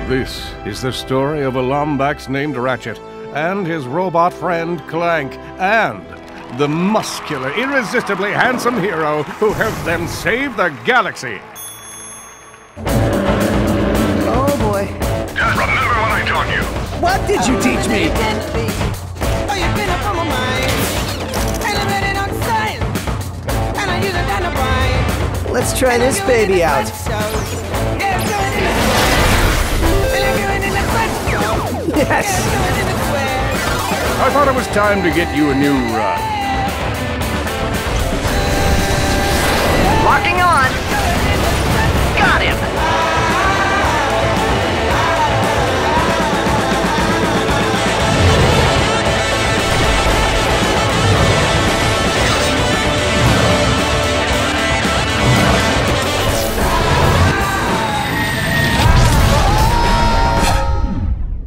This is the story of a Lombax named Ratchet and his robot friend Clank and the muscular, irresistibly handsome hero who helped them save the galaxy. Oh boy. Just remember what I taught you. What did you teach me? Let's try this baby out. Yes! I thought it was time to get you a new run. Locking on. Got him.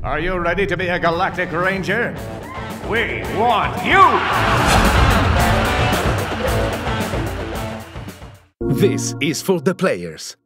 Are you ready to be a Galactic Ranger? We want you! This is for the players.